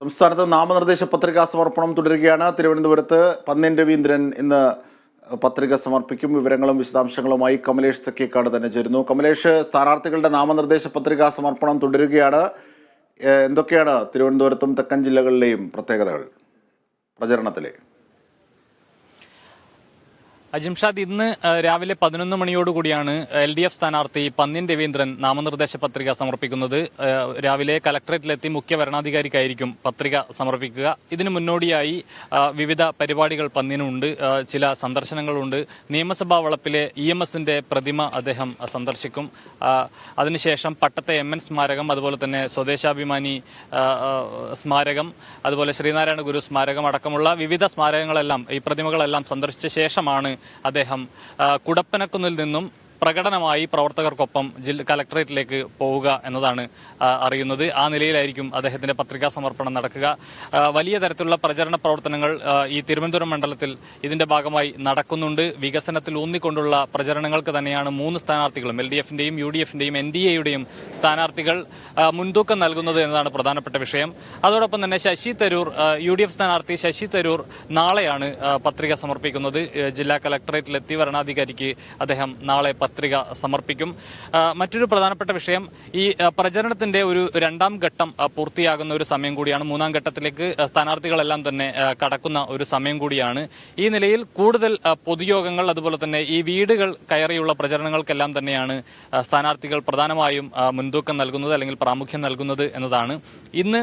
സംസ്ഥാനത്ത് നാമനിർദ്ദേശ പത്രികാ സമർപ്പണം തുടരുകയാണ്. തിരുവനന്തപുരത്ത് പന്ന്യൻ രവീന്ദ്രൻ ഇന്ന് പത്രിക സമർപ്പിക്കും. വിവരങ്ങളും വിശദാംശങ്ങളുമായി കമലേഷ് തെക്കേക്കാട് തന്നെ ചേരുന്നു. കമലേഷ്, സ്ഥാനാർത്ഥികളുടെ നാമനിർദ്ദേശ പത്രികാ സമർപ്പണം തുടരുകയാണ്. എന്തൊക്കെയാണ് തിരുവനന്തപുരത്തും തെക്കൻ ജില്ലകളിലെയും പ്രത്യേകതകൾ പ്രചരണത്തിലെ? അജിംഷാദ്, ഇന്ന് രാവിലെ 11 മണിയോടുകൂടിയാണ് LDF സ്ഥാനാർത്ഥി പന്ന്യൻ രവീന്ദ്രൻ നാമനിർദ്ദേശ പത്രിക സമർപ്പിക്കുന്നത്. രാവിലെ കലക്ടറേറ്റിലെത്തി മുഖ്യ വരണാധികാരിക്കായിരിക്കും പത്രിക സമർപ്പിക്കുക. ഇതിനു മുന്നോടിയായി വിവിധ പരിപാടികൾ പന്ന്യനുണ്ട്, ചില സന്ദർശനങ്ങളുണ്ട്. നിയമസഭാ വളപ്പിലെ EMSന്റെ പ്രതിമ അദ്ദേഹം സന്ദർശിക്കും. അതിനുശേഷം പട്ടത്തെ MN സ്മാരകം, അതുപോലെ തന്നെ സ്വദേശാഭിമാനി സ്മാരകം, അതുപോലെ ശ്രീനാരായണ ഗുരു സ്മാരകം അടക്കമുള്ള വിവിധ സ്മാരകങ്ങളെല്ലാം, ഈ പ്രതിമകളെല്ലാം സന്ദർശിച്ച ശേഷമാണ് അദ്ദേഹം കുടപ്പനക്കുന്നിൽ നിന്നും പ്രകടനമായി പ്രവർത്തകർക്കൊപ്പം കലക്ടറേറ്റിലേക്ക് പോവുക എന്നതാണ് അറിയുന്നത്. ആ നിലയിലായിരിക്കും അദ്ദേഹത്തിന്റെ പത്രികാ സമർപ്പണം നടക്കുക. വലിയ തരത്തിലുള്ള പ്രചരണ പ്രവർത്തനങ്ങൾ ഈ തിരുവനന്തപുരം മണ്ഡലത്തിൽ ഇതിന്റെ ഭാഗമായി നടക്കുന്നുണ്ട്. വികസനത്തിൽ ഊന്നിക്കൊണ്ടുള്ള പ്രചരണങ്ങൾക്ക് തന്നെയാണ് 3 സ്ഥാനാർത്ഥികളും, LDFന്റെയും UDFന്റെയും NDAയുടെയും സ്ഥാനാർത്ഥികൾ മുൻതൂക്കം നൽകുന്നത് എന്നതാണ് പ്രധാനപ്പെട്ട വിഷയം. അതോടൊപ്പം തന്നെ ശശി തരൂർ, UDF സ്ഥാനാർത്ഥി ശശി തരൂർ നാളെയാണ് പത്രിക സമർപ്പിക്കുന്നത്. ജില്ലാ കലക്ടറേറ്റിലെത്തി വരണാധികാരിക്ക് അദ്ദേഹം നാളെ പത്രിക സമർപ്പിക്കും. മറ്റൊരു പ്രധാനപ്പെട്ട വിഷയം, ഈ പ്രചരണത്തിന്റെ ഒരു 2ാം ഘട്ടം പൂർത്തിയാകുന്ന ഒരു സമയം കൂടിയാണ്. 3ാം ഘട്ടത്തിലേക്ക് സ്ഥാനാർത്ഥികളെല്ലാം തന്നെ കടക്കുന്ന ഒരു സമയം കൂടിയാണ്. ഈ നിലയിൽ കൂടുതൽ പൊതുയോഗങ്ങൾ, അതുപോലെ തന്നെ ഈ വീടുകൾ കയറിയുള്ള പ്രചരണങ്ങൾക്കെല്ലാം തന്നെയാണ് സ്ഥാനാർത്ഥികൾ പ്രധാനമായും മുൻതൂക്കം നൽകുന്നത്, അല്ലെങ്കിൽ പ്രാമുഖ്യം നൽകുന്നത് എന്നതാണ്. ഇന്ന്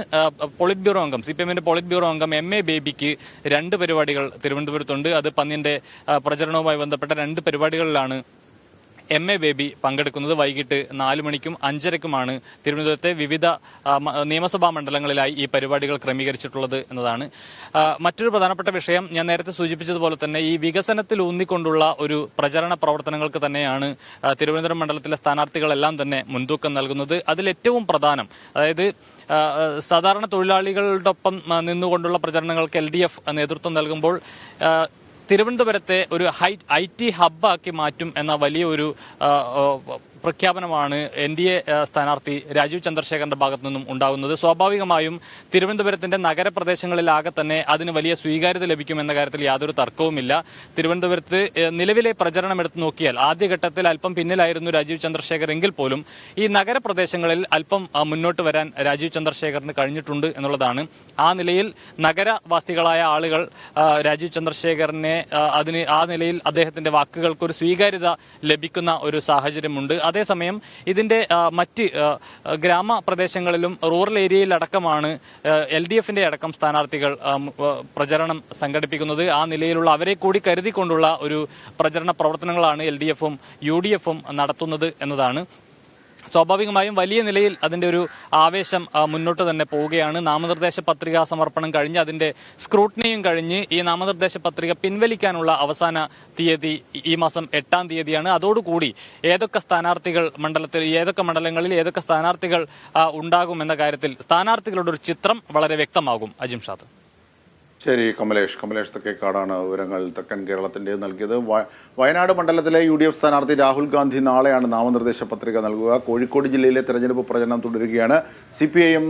പോളിറ്റ് ബ്യൂറോ അംഗം, CPMന്റെ പോളിറ്റ് ബ്യൂറോ അംഗം MA ബേബിക്ക് 2 പരിപാടികൾ തിരുവനന്തപുരത്തുണ്ട്. അത് പന്ന്യന്റെ പ്രചരണവുമായി ബന്ധപ്പെട്ട 2 പരിപാടികളിലാണ് MA ബേബി പങ്കെടുക്കുന്നത്. വൈകിട്ട് 4 മണിക്കും 5:30ക്കുമാണ് തിരുവനന്തപുരത്തെ വിവിധ നിയമസഭാ മണ്ഡലങ്ങളിലായി ഈ പരിപാടികൾ ക്രമീകരിച്ചിട്ടുള്ളത് എന്നതാണ് മറ്റൊരു പ്രധാനപ്പെട്ട വിഷയം. ഞാൻ നേരത്തെ സൂചിപ്പിച്ചതുപോലെ തന്നെ ഈ വികസനത്തിൽ ഊന്നിക്കൊണ്ടുള്ള ഒരു പ്രചരണ പ്രവർത്തനങ്ങൾക്ക് തന്നെയാണ് തിരുവനന്തപുരം മണ്ഡലത്തിലെ സ്ഥാനാർത്ഥികളെല്ലാം തന്നെ മുൻതൂക്കം നൽകുന്നത്. അതിലേറ്റവും പ്രധാനം, അതായത് സാധാരണ തൊഴിലാളികളോടൊപ്പം നിന്നുകൊണ്ടുള്ള പ്രചരണങ്ങൾക്ക് LDF നേതൃത്വം നൽകുമ്പോൾ തിരുവനന്തപുരത്തെ ഒരു IT ഹബ്ബാക്കി മാറ്റും എന്ന വലിയൊരു പ്രഖ്യാപനമാണ് NDA സ്ഥാനാർത്ഥി രാജീവ് ചന്ദ്രശേഖറിന്റെ ഭാഗത്തു നിന്നും ഉണ്ടാകുന്നത്. സ്വാഭാവികമായും തിരുവനന്തപുരത്തിന്റെ നഗരപ്രദേശങ്ങളിലാകെ തന്നെ അതിന് വലിയ സ്വീകാര്യത ലഭിക്കുമെന്ന കാര്യത്തിൽ യാതൊരു തർക്കവുമില്ല. തിരുവനന്തപുരത്ത് നിലവിലെ പ്രചരണം എടുത്തു നോക്കിയാൽ ആദ്യഘട്ടത്തിൽ അല്പം പിന്നിലായിരുന്നു രാജീവ് ചന്ദ്രശേഖർ എങ്കിൽ പോലും ഈ നഗരപ്രദേശങ്ങളിൽ അല്പം മുന്നോട്ട് വരാൻ രാജീവ് ചന്ദ്രശേഖറിന് കഴിഞ്ഞിട്ടുണ്ട് എന്നുള്ളതാണ്. ആ നിലയിൽ നഗരവാസികളായ ആളുകൾ രാജീവ് ചന്ദ്രശേഖറിനെ ആ നിലയിൽ അദ്ദേഹത്തിന്റെ വാക്കുകൾക്ക് ഒരു സ്വീകാര്യത ലഭിക്കുന്ന ഒരു സാഹചര്യമുണ്ട്. അതേസമയം ഇതിന്റെ മറ്റ് ഗ്രാമപ്രദേശങ്ങളിലും റൂറൽ ഏരിയയിലടക്കമാണ് LDFന്റെ അടക്കം സ്ഥാനാർത്ഥികൾ പ്രചരണം സംഘടിപ്പിക്കുന്നത്. ആ നിലയിലുള്ള അവരെ കൂടി കരുതിക്കൊണ്ടുള്ള ഒരു പ്രചരണ പ്രവർത്തനങ്ങളാണ് LDFും UDFും നടത്തുന്നത് എന്നതാണ്. സ്വാഭാവികമായും വലിയ നിലയിൽ അതിന്റെ ഒരു ആവേശം മുന്നോട്ട് തന്നെ പോവുകയാണ്. നാമനിർദ്ദേശ പത്രികാ സമർപ്പണം കഴിഞ്ഞ് അതിന്റെ സ്ക്രൂട്ടനിയും കഴിഞ്ഞ് ഈ നാമനിർദ്ദേശ പത്രിക പിൻവലിക്കാനുള്ള അവസാന തീയതി ഈ മാസം 8-ാം തീയതിയാണ്. അതോടുകൂടി ഏതൊക്കെ സ്ഥാനാർത്ഥികൾ ഏതൊക്കെ മണ്ഡലങ്ങളിൽ ഏതൊക്കെ സ്ഥാനാർത്ഥികൾ ഉണ്ടാകുമെന്ന കാര്യത്തിൽ സ്ഥാനാർത്ഥികളുടെ ഒരു ചിത്രം വളരെ വ്യക്തമാകും. അജിംഷാദ്. ശരി, കമലേഷ് തെക്കേക്കാടാണ് വിവരങ്ങൾ തെക്കൻ കേരളത്തിൻ്റെ നൽകിയത്. വയനാട് മണ്ഡലത്തിലെ UDF സ്ഥാനാർത്ഥി രാഹുൽ ഗാന്ധി നാളെയാണ് നാമനിർദ്ദേശ പത്രിക നൽകുക. കോഴിക്കോട് ജില്ലയിലെ തെരഞ്ഞെടുപ്പ് പ്രചരണം തുടരുകയാണ്. CPIM